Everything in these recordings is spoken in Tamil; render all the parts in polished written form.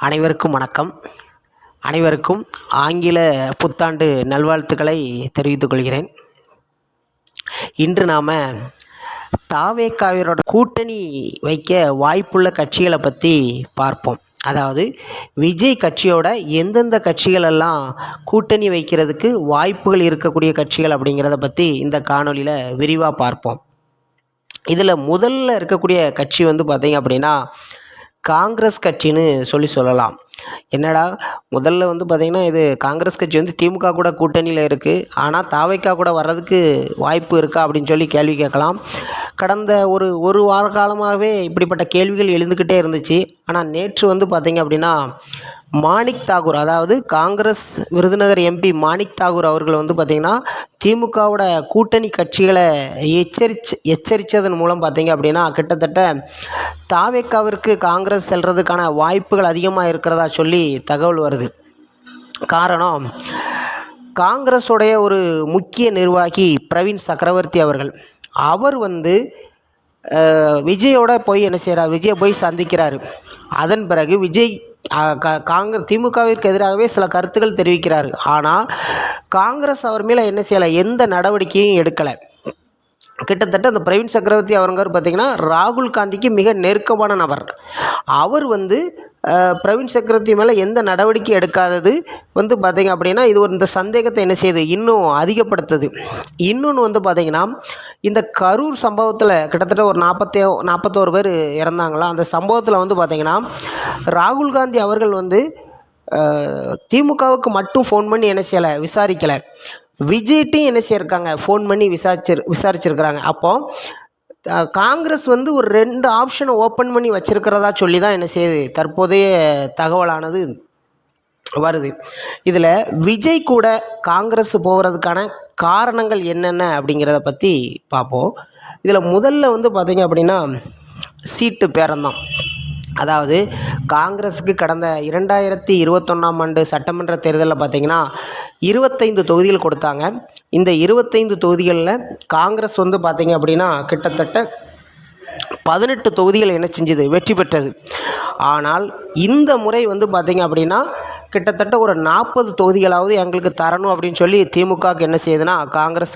அனைவருக்கும் வணக்கம். அனைவருக்கும் ஆங்கில புத்தாண்டு நல்வாழ்த்துக்களை தெரிவித்துக் கொள்கிறேன். இன்று நாம் தாவேகாவினரோட கூட்டணி வைக்க வாய்ப்புள்ள கட்சிகளை பற்றி பார்ப்போம். அதாவது விஜய் கட்சியோட எந்தெந்த கட்சிகளெல்லாம் கூட்டணி வைக்கிறதுக்கு வாய்ப்புகள் இருக்கக்கூடிய கட்சிகள் அப்படிங்கிறத பற்றி இந்த காணொலியில் விரிவாக பார்ப்போம். இதில் முதல்ல இருக்கக்கூடிய கட்சி பார்த்திங்க அப்படின்னா காங்கிரஸ் கட்சின்னு சொல்லலாம். என்னடா முதல்ல பார்த்திங்கன்னா இது காங்கிரஸ் கட்சி திமுக கூட கூட்டணியில் இருக்குது, ஆனால் தாவேகா கூட வர்றதுக்கு வாய்ப்பு இருக்கா அப்படின்னு சொல்லி கேள்வி கேட்கலாம். கடந்த ஒரு வார காலமாகவே இப்படிப்பட்ட கேள்விகள் எழுந்துக்கிட்டே இருந்துச்சு. ஆனால் நேற்று பார்த்திங்க அப்படின்னா மாணிக் தாகூர், அதாவது காங்கிரஸ் விருதுநகர் எம்பி மாணிக் தாகூர் அவர்கள் பார்த்திங்கன்னா திமுகவோட கூட்டணி கட்சிகளை எச்சரித்ததன் மூலம் பார்த்திங்க அப்படின்னா கிட்டத்தட்ட தாவேகாவிற்கு காங்கிரஸ் செல்றதுக்கான வாய்ப்புகள் அதிகமாக இருக்கிறதா சொல்லி தகவல் வருது. காரணம், காங்கிரஸுடைய ஒரு முக்கிய நிர்வாகி பிரவீன் சக்கரவர்த்தி அவர்கள், அவர் விஜயோட போய் என்ன செய்கிறார், விஜயை போய் சந்திக்கிறார். அதன் பிறகு விஜய் திமுகவிற்கு எதிராகவே சில கருத்துக்கள் தெரிவிக்கிறார். ஆனால் காங்கிரஸ் அவர் மேலே என்ன செய்யலை, எந்த நடவடிக்கையும் எடுக்கலை. கிட்டத்தட்ட அந்த பிரவீன் சக்கரவர்த்தி அவர்கள் பார்த்திங்கன்னா ராகுல் காந்திக்கு மிக நெருக்கமான நபர். அவர் பிரவீன் சக்கரவர்த்தி மேலே எந்த நடவடிக்கை எடுக்காதது பார்த்திங்க அப்படின்னா இது இந்த சந்தேகத்தை என்ன செய்யுது, இன்னும் அதிகப்படுத்துது. இன்னொன்று பார்த்திங்கன்னா இந்த கரூர் சம்பவத்தில் கிட்டத்தட்ட ஒரு 41 பேர் இறந்தாங்களா. அந்த சம்பவத்தில் பார்த்திங்கன்னா ராகுல் காந்தி அவர்கள் திமுகவுக்கு மட்டும் ஃபோன் பண்ணி என்ன செய்யலை, விசாரிக்கலை. விஜய்ட்டையும் என்ன செய்யிருக்காங்க, ஃபோன் பண்ணி விசாரிச்சிருக்கிறாங்க. அப்போது காங்கிரஸ் ஒரு 2 ஆப்ஷனை ஓப்பன் பண்ணி வச்சுருக்கிறதா சொல்லி தான் என்ன செய்யுது, தற்போதைய தகவலானது வருது. இதில் விஜய் கூட காங்கிரஸ் போகிறதுக்கான காரணங்கள் என்னென்ன அப்படிங்கிறத பற்றி பார்ப்போம். இதில் முதல்ல பார்த்திங்க அப்படின்னா சீட்டு பேரம்தான். அதாவது காங்கிரஸுக்கு கடந்த 2021ஆம் ஆண்டு சட்டமன்ற தேர்தலில் பார்த்திங்கன்னா 25 தொகுதிகள் கொடுத்தாங்க. இந்த 25 தொகுதிகளில் காங்கிரஸ் பார்த்திங்க அப்படின்னா கிட்டத்தட்ட 18 தொகுதிகள் என்ன செஞ்சது, வெற்றி பெற்றது. ஆனால் இந்த முறை பார்த்திங்க அப்படின்னா கிட்டத்தட்ட ஒரு 40 தொகுதிகளாவது எங்களுக்கு தரணும் அப்படின்னு சொல்லி திமுகவுக்கு என்ன செய்யுதுன்னா காங்கிரஸ்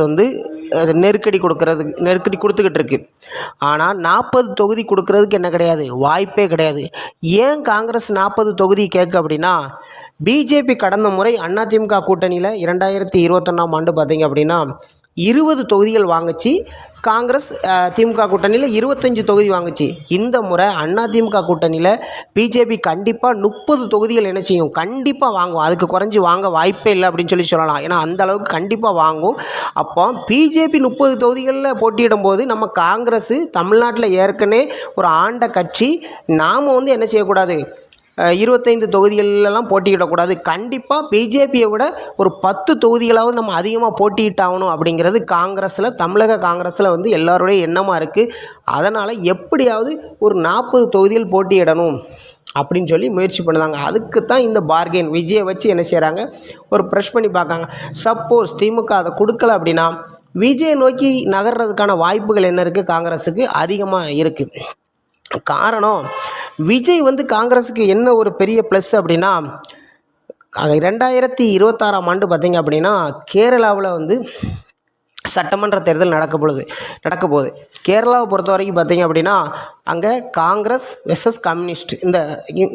நெருக்கடி கொடுத்துக்கிட்டு இருக்கு. ஆனால் 40 தொகுதி கொடுக்கறதுக்கு என்ன கிடையாது, வாய்ப்பே கிடையாது. ஏன் காங்கிரஸ் 40 தொகுதி கேட்கு அப்படின்னா, பிஜேபி கடந்த முறை அதிமுக கூட்டணியில் 2021ஆம் ஆண்டு பார்த்திங்க அப்படின்னா 20 தொகுதிகள் வாங்குச்சு. காங்கிரஸ் திமுக கூட்டணியில் 25 தொகுதி வாங்குச்சு. இந்த முறை அதிமுக கூட்டணியில் பிஜேபி கண்டிப்பாக 30 தொகுதிகள் என்ன செய்யும், கண்டிப்பாக வாங்கும். அதுக்கு குறைஞ்சி வாங்க வாய்ப்பே இல்லை அப்படின்னு சொல்லலாம். ஏன்னா அந்த அளவுக்கு கண்டிப்பாக வாங்கும். அப்போ பிஜேபி 30 தொகுதிகளில் போட்டியிடும் போது நம்ம காங்கிரஸ் தமிழ்நாட்டில் ஏற்கனவே ஒரு ஆண்ட கட்சி, நாம் என்ன செய்யக்கூடாது, 25 தொகுதிகளெல்லாம் போட்டியிடக்கூடாது. கண்டிப்பாக பிஜேபியை விட ஒரு 10 தொகுதிகளாவது நம்ம அதிகமாக போட்டியிட்டாகணும் அப்படிங்கிறது காங்கிரஸில், தமிழக காங்கிரஸில் எல்லாருடைய எண்ணமாக இருக்குது. அதனால் எப்படியாவது ஒரு 40 தொகுதிகள் போட்டியிடணும் அப்படின்னு சொல்லி முயற்சி பண்ணுறாங்க. அதுக்கு தான் இந்த பார்கெயின் விஜயை வச்சு என்ன செய்கிறாங்க, ஒரு ப்ரெஷ் பண்ணி பார்க்காங்க. சப்போஸ் திமுக அதை கொடுக்கல அப்படின்னா விஜயை நோக்கி நகர்றதுக்கான வாய்ப்புகள் என்ன இருக்குது, காங்கிரஸுக்கு அதிகமாக இருக்குது. காரணம், விஜய் காங்கிரஸுக்கு என்ன ஒரு பெரிய ப்ளஸ் அப்படின்னா 2026ஆம் ஆண்டு பார்த்திங்க அப்படின்னா கேரளாவில் சட்டமன்ற தேர்தல் நடக்க போகுது. கேரளாவை பொறுத்த வரைக்கும் பார்த்திங்க அப்படின்னா அங்கே காங்கிரஸ் வெர்சஸ் கம்யூனிஸ்ட்,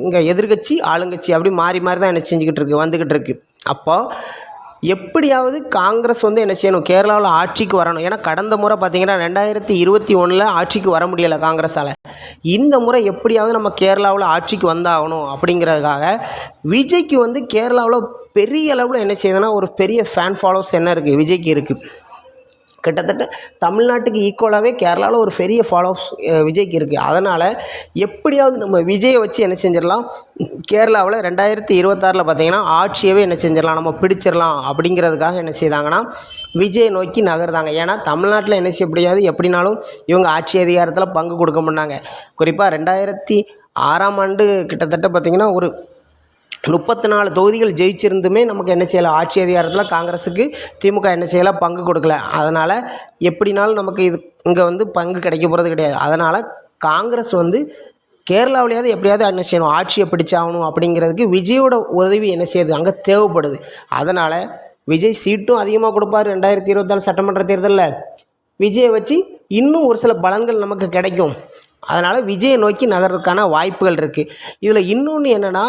இங்கே எதிர்கட்சி ஆளுங்கட்சி அப்படி மாறி தான் என்ன வந்துக்கிட்டு இருக்கு. அப்போது எப்படியாவது காங்கிரஸ் என்ன செய்யணும், கேரளாவில் ஆட்சிக்கு வரணும். ஏன்னா கடந்த முறை பார்த்திங்கன்னா 2021 ஆட்சிக்கு வர முடியலை காங்கிரஸால். இந்த முறை எப்படியாவது நம்ம கேரளாவில் ஆட்சிக்கு வந்தாகணும் அப்படிங்கிறதுக்காக விஜய்க்கு கேரளாவில் பெரிய அளவில் என்ன செய்யுதுன்னா ஒரு பெரிய ஃபேன் ஃபாலோவர்ஸ் என்ன இருக்குது, விஜய்க்கு இருக்குது. கிட்டத்தட்ட தமிழ்நாட்டுக்கு ஈக்குவலாகவே கேரளாவில் ஒரு பெரிய ஃபாலோவர்ஸ் விஜய்க்கு இருக்குது. அதனால் எப்படியாவது நம்ம விஜயை வச்சு என்ன செஞ்சிடலாம், கேரளாவில் 2026 பார்த்திங்கன்னா ஆட்சியவே என்ன செஞ்சிடலாம், நம்ம பிடிச்சிடலாம் அப்படிங்கிறதுக்காக என்ன செய்தாங்கன்னா விஜயை நோக்கி நகர்ந்தாங்க. ஏன்னா தமிழ்நாட்டில் என்ன செய்ய முடியாது, எப்படினாலும் இவங்க ஆட்சி அதிகாரத்தில் பங்கு கொடுக்க மாட்டாங்க. குறிப்பாக 2006ஆம் ஆண்டு கிட்டத்தட்ட பார்த்திங்கன்னா ஒரு 34 தொகுதிகள் ஜெயிச்சிருந்துமே நமக்கு என்ன செய்யலை, ஆட்சி அதிகாரத்தில் காங்கிரஸுக்கு திமுக என்ன செய்யலை, பங்கு கொடுக்கல. அதனால் எப்படினாலும் நமக்கு இங்கே பங்கு கிடைக்க போகிறது கிடையாது. அதனால் காங்கிரஸ் கேரளாவிலேயாவது எப்படியாவது என்ன செய்யணும், ஆட்சியை பிடிச்சாகணும் அப்படிங்கிறதுக்கு விஜயோட உதவி என்ன செய்யுது, அங்கே தேவைப்படுது. அதனால் விஜய் சீட்டும் அதிகமாக கொடுப்பார் 2024 சட்டமன்ற தேர்தலில். விஜயை வச்சு இன்னும் ஒரு சில பலன்கள் நமக்கு கிடைக்கும். அதனால் விஜயை நோக்கி நகர்றதுக்கான வாய்ப்புகள் இருக்குது. இதில் இன்னொன்று என்னென்னா,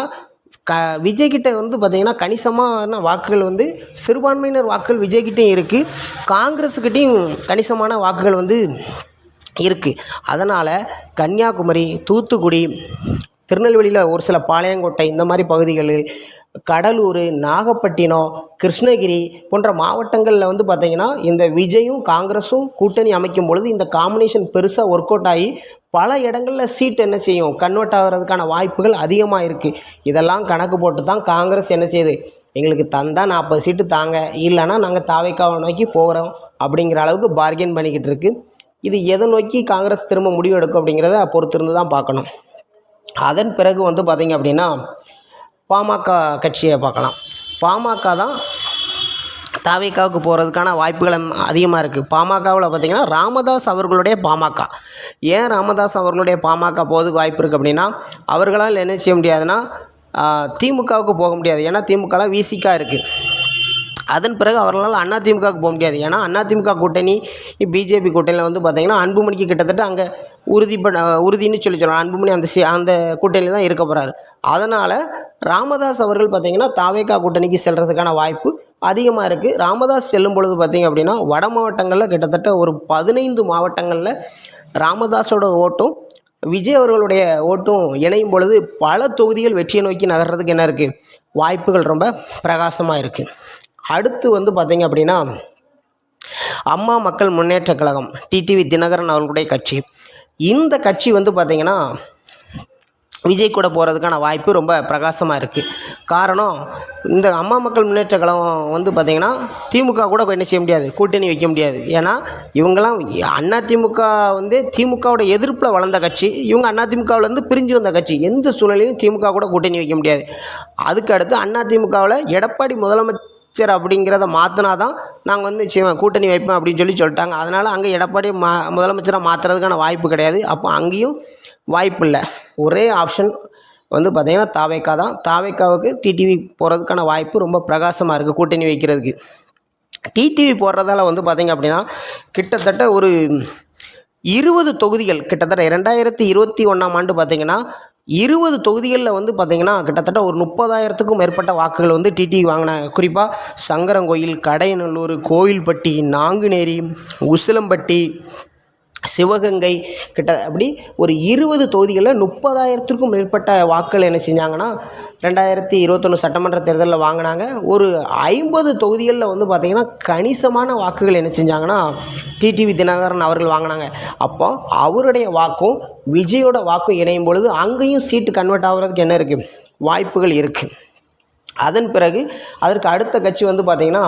விஜய்கிட்ட வந்து பார்த்திங்கன்னா கணிசமான வாக்குகள் வந்து சிறுபான்மையினர் வாக்குகள் விஜய்கிட்டையும் இருக்குது, காங்கிரஸுக்கிட்டையும் கணிசமான வாக்குகள் வந்து இருக்குது. அதனால் கன்னியாகுமரி, தூத்துக்குடி, திருநெல்வேலியில் ஒரு சில பாளையங்கோட்டை இந்த மாதிரி பகுதிகள், கடலூர், நாகப்பட்டினம், கிருஷ்ணகிரி போன்ற மாவட்டங்களில் வந்து பார்த்திங்கன்னா இந்த விஜயும் காங்கிரஸும் கூட்டணி அமைக்கும் பொழுது இந்த காம்பினேஷன் பெருசாக ஒர்க் அவுட் ஆகி பல இடங்களில் சீட் என்ன செய்யும், கன்வெர்ட் ஆகிறதுக்கான வாய்ப்புகள் அதிகமாக இருக்குது. இதெல்லாம் கணக்கு போட்டு தான் காங்கிரஸ் என்ன செய்யுது, எங்களுக்கு தந்தால் 40 சீட்டு தாங்க, இல்லைன்னா நாங்கள் தாவேக்காவை நோக்கி போகிறோம் அப்படிங்கிற அளவுக்கு பார்கெயின் பண்ணிக்கிட்டு இருக்குது. இது எதை நோக்கி காங்கிரஸ் திரும்ப முடிவு எடுக்கும் அப்படிங்கிறத பொறுத்திருந்து தான் பார்க்கணும். அதன் பிறகு வந்து பார்த்திங்க அப்படின்னா பாமக கட்சியை பார்க்கலாம். பாமக தான் தாவேக்காவுக்கு போகிறதுக்கான வாய்ப்புகள் அதிகமாக இருக்குது. பாமகவில் பார்த்திங்கன்னா ராமதாஸ் அவர்களுடைய பாமக. ஏன் ராமதாஸ் அவர்களுடைய பாமக போகிறதுக்கு வாய்ப்பு இருக்குது அப்படின்னா, அவர்களால் என்ன செய்ய முடியாதுன்னா திமுகவுக்கு போக முடியாது. ஏன்னா திமுகலாம் விசிகா இருக்குது. அதன் பிறகு அவர்களால் அதிமுகவுக்கு போக முடியாது. ஏன்னா அதிமுக கூட்டணி பிஜேபி கூட்டணியில் வந்து பார்த்திங்கன்னா அன்புமணிக்கு கிட்டத்தட்ட அங்கே உறுதின்னு சொல்லலாம். அன்புமணி அந்த கூட்டணியில் தான் இருக்க போகிறாரு. அதனால் ராமதாஸ் அவர்கள் பார்த்திங்கன்னா தாவேக்கா கூட்டணிக்கு செல்கிறதுக்கான வாய்ப்பு அதிகமாக இருக்குது. ராமதாஸ் செல்லும் பொழுது பார்த்திங்க அப்படின்னா வட மாவட்டங்களில் கிட்டத்தட்ட ஒரு 15 மாவட்டங்களில் ராமதாஸோட ஓட்டும் விஜய் அவர்களுடைய ஓட்டும் இணையும் பொழுது பல தொகுதிகள் வெற்றியை நோக்கி நகர்றதுக்கு என்ன இருக்குது, வாய்ப்புகள் ரொம்ப பிரகாசமாக இருக்குது. அடுத்து வந்து பார்த்திங்க அப்படின்னா அம்மா மக்கள் முன்னேற்ற கழகம், டிடிவி தினகரன் அவர்களுடைய கட்சி. இந்த கட்சி வந்து பார்த்திங்கன்னா விஜய் கூட போகிறதுக்கான வாய்ப்பு ரொம்ப பிரகாசமாக இருக்குது. காரணம், இந்த அம்மா மக்கள் முன்னேற்ற கழகம் வந்து பார்த்திங்கன்னா திமுக கூட என்ன செய்ய முடியாது, கூட்டணி வைக்க முடியாது. ஏன்னா இவங்கெல்லாம் அதிமுக வந்து திமுகவோட எதிர்ப்பில் வளர்ந்த கட்சி. இவங்க அதிமுகவிலேருந்து பிரிஞ்சு வந்த கட்சி. எந்த சூழ்நிலையும் திமுக கூட கூட்டணி வைக்க முடியாது. அதுக்கு அடுத்து அதிமுகவில் எடப்பாடி முதலமைச்சர் அப்படிங்கிறத மாற்றினா தான் நாங்கள் வந்து கூட்டணி வைப்போம் அப்படின்னு சொல்லிட்டாங்க. அதனால் அங்கே எடப்பாடி முதலமைச்சராக மாற்றுறதுக்கான வாய்ப்பு கிடையாது. அப்போ அங்கேயும் வாய்ப்பு இல்லை. ஒரே ஆப்ஷன் வந்து பார்த்திங்கன்னா தாவேக்கா தான். தாவேக்காவுக்கு டிடிவி போகிறதுக்கான வாய்ப்பு ரொம்ப பிரகாசமாக இருக்குது கூட்டணி வைக்கிறதுக்கு. டிடிவி போடுறதால வந்து பார்த்திங்க அப்படின்னா கிட்டத்தட்ட ஒரு 20 தொகுதிகள், கிட்டத்தட்ட 2021ஆம் ஆண்டு பார்த்திங்கன்னா 20 தொகுதிகளில் வந்து பார்த்திங்கன்னா கிட்டத்தட்ட ஒரு 30,000க்கும் மேற்பட்ட வாக்குகள் வந்து டிடிவி வாங்கினாங்க. குறிப்பாக சங்கரங்கோயில், கடையநல்லூர், கோவில்பட்டி, நாங்குநேரி, உசிலம்பட்டி, சிவகங்கை அப்படி ஒரு 20 தொகுதிகளில் 30,000க்கும் மேற்பட்ட வாக்குகள் என்ன செஞ்சாங்கன்னா 2021 சட்டமன்ற தேர்தலில் வாங்கினாங்க. ஒரு 50 தொகுதிகளில் வந்து பார்த்திங்கன்னா கணிசமான வாக்குகள் என்ன செஞ்சாங்கன்னா டிடிவி தினகரன் அவர்கள் வாங்கினாங்க. அப்போ அவருடைய வாக்கும் விஜயோட வாக்கும் இணையும் பொழுது அங்கேயும் சீட்டு கன்வெர்ட் ஆகிறதுக்கு என்ன இருக்குது, வாய்ப்புகள் இருக்குது. அதன் பிறகு அதற்கு அடுத்த கட்சி வந்து பார்த்திங்கன்னா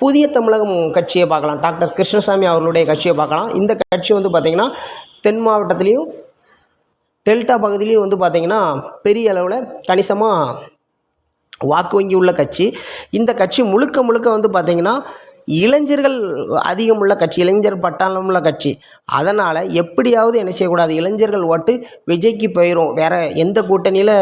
புதிய தமிழகம் கட்சியை பார்க்கலாம். டாக்டர் கிருஷ்ணசாமி அவர்களுடைய கட்சியை பார்க்கலாம். இந்த கட்சி வந்து பார்த்திங்கன்னா தென் மாவட்டத்துலேயும் டெல்டா பகுதியிலையும் வந்து பார்த்திங்கன்னா பெரிய அளவில் கணிசமாக வாக்கு வங்கி உள்ள கட்சி. இந்த கட்சி முழுக்க வந்து பார்த்திங்கன்னா இளைஞர்கள் அதிகம் உள்ள கட்சி, இளைஞர் பட்டாளம் உள்ள கட்சி. அதனால் எப்படியாவது என்ன செய்யக்கூடாது, இளைஞர்கள் ஓட்டு விஜய்க்கு போயிடும். வேறு எந்த கூட்டணியில்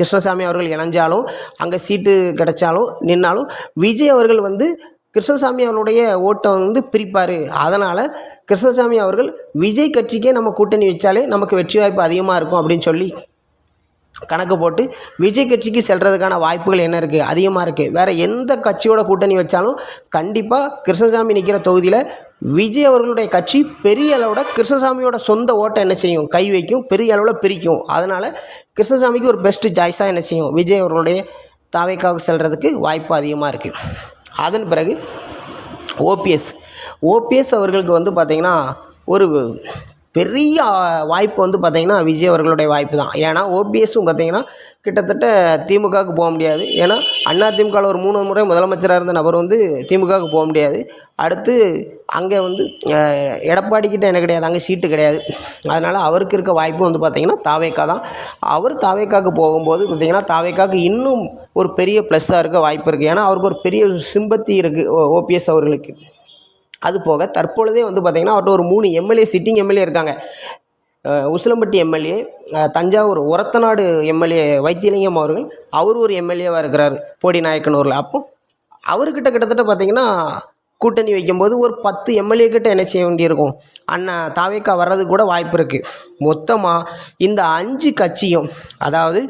கிருஷ்ணசாமி அவர்கள் இணைஞ்சாலும் அங்கே சீட்டு கிடைச்சாலும் நின்னாலும் விஜய் அவர்கள் வந்து கிருஷ்ணசாமி அவர்களுடைய ஓட்டை வந்து பிரிப்பார். அதனால் கிருஷ்ணசாமி அவர்கள் விஜய் கட்சிக்கே நம்ம கூட்டணி வச்சாலே நமக்கு வெற்றி வாய்ப்பு அதிகமாக இருக்கும் அப்படின்னு சொல்லி கணக்கு போட்டு விஜய் கட்சிக்கு செல்கிறதுக்கான வாய்ப்புகள் என்ன இருக்குது, அதிகமாக இருக்குது. வேறு எந்த கட்சியோட கூட்டணி வச்சாலும் கண்டிப்பாக கிருஷ்ணசாமி நிற்கிற தொகுதியில் விஜய் அவர்களுடைய கட்சி பெரிய அளவில் கிருஷ்ணசாமியோட சொந்த ஓட்டை என்ன செய்யும், கை வைக்கும், பெரிய அளவில் பிரிக்கும். அதனால் கிருஷ்ணசாமிக்கு ஒரு பெஸ்ட்டு சாய்ஸாக என்ன செய்யும், விஜய் அவர்களுடைய தாவேக்காவுக்கு செல்கிறதுக்கு வாய்ப்பு அதிகமாக இருக்குது. அதன் பிறகு ஓபிஎஸ் அவர்களுக்கு வந்து பார்த்திங்கன்னா ஒரு பெரிய வாய்ப்பு வந்து பார்த்திங்கன்னா விஜய் அவர்களுடைய வாய்ப்பு தான். ஏன்னா ஓபிஎஸும் பார்த்திங்கன்னா கிட்டத்தட்ட திமுகவுக்கு போக முடியாது. ஏன்னா அதிமுகவில் ஒரு 3 முறை முதலமைச்சராக இருந்த நபர் வந்து திமுகவுக்கு போக முடியாது. அடுத்து அங்கே வந்து எடப்பாடிக்கிட்ட என்ன கிடையாது, அங்கே சீட்டு கிடையாது. அதனால் அவருக்கு இருக்க வாய்ப்பு வந்து பார்த்திங்கன்னா தாவேக்கா தான். அவர் தாவேக்காவுக்கு போகும்போது பார்த்திங்கன்னா தாவேக்காவுக்கு இன்னும் ஒரு பெரிய ப்ளஸ்ஸாக இருக்க வாய்ப்பு இருக்குது. ஏன்னா அவருக்கு ஒரு பெரிய சிம்பத்தி இருக்குது ஓபிஎஸ் அவர்களுக்கு. அது போக தற்பொழுதே வந்து பார்த்திங்கன்னா அவர்கிட்ட ஒரு 3 எம்எல்ஏ சிட்டிங் எம்எல்ஏ இருக்காங்க. உசிலம்பட்டி எம்எல்ஏ, தஞ்சாவூர் ஒரத்தநாடு எம்எல்ஏ வைத்தியலிங்கம் அவர்கள், அவர் ஒரு எம்எல்ஏவாக இருக்கிறார் போடி நாயக்கனூரில். அப்போ அவர்கிட்ட கிட்டத்தட்ட பார்த்திங்கன்னா கூட்டணி வைக்கும்போது ஒரு 10 எம்எல்ஏ கிட்ட என்ன செய்ய வேண்டியிருக்கும், அண்ணன் தாவேக்கா வர்றதுக்கு கூட வாய்ப்பு இருக்குது. மொத்தமாக இந்த 5 கட்சியும், அதாவது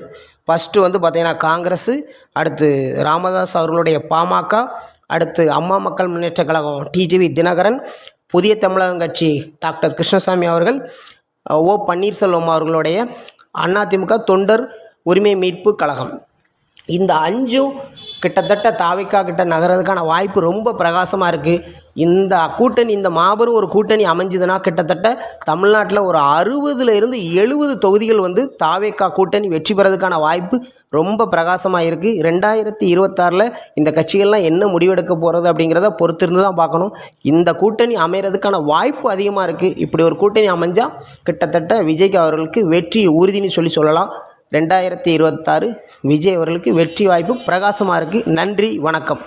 ஃபஸ்ட்டு வந்து பார்த்திங்கன்னா காங்கிரஸு, அடுத்து ராமதாஸ் அவர்களுடைய பாமக, அடுத்து அம்மா மக்கள் முன்னேற்ற கழகம் டிடிவி தினகரன், புதிய தமிழகம் கட்சி டாக்டர் கிருஷ்ணசாமி அவர்கள், ஓ பன்னீர்செல்வம் அவர்களுடைய அதிமுக தொண்டர் உரிமை மீட்பு கழகம், இந்த 5ம் கிட்டத்தட்ட தாவேக்கா கிட்ட நகர்றதுக்கான வாய்ப்பு ரொம்ப பிரகாசமாக இருக்குது. இந்த கூட்டணி, இந்த மாபெரும் ஒரு கூட்டணி அமைஞ்சுதுன்னா கிட்டத்தட்ட தமிழ்நாட்டில் ஒரு 60லேருந்து 70 தொகுதிகள் வந்து தாவேக்கா கூட்டணி வெற்றி பெறதுக்கான வாய்ப்பு ரொம்ப பிரகாசமாக இருக்குது. 2026 இந்த கட்சிகள்லாம் என்ன முடிவெடுக்க போகிறது அப்படிங்கிறத பொறுத்திருந்து தான் பார்க்கணும். இந்த கூட்டணி அமைகிறதுக்கான வாய்ப்பு அதிகமாக இருக்குது. இப்படி ஒரு கூட்டணி அமைஞ்சால் கிட்டத்தட்ட விஜய்க்கு அவர்களுக்கு வெற்றி உறுதின்னு சொல்லலாம். 2026 விஜய் அவர்களுக்கு வெற்றி வாய்ப்பு பிரகாசமாக இருக்குது. நன்றி, வணக்கம்.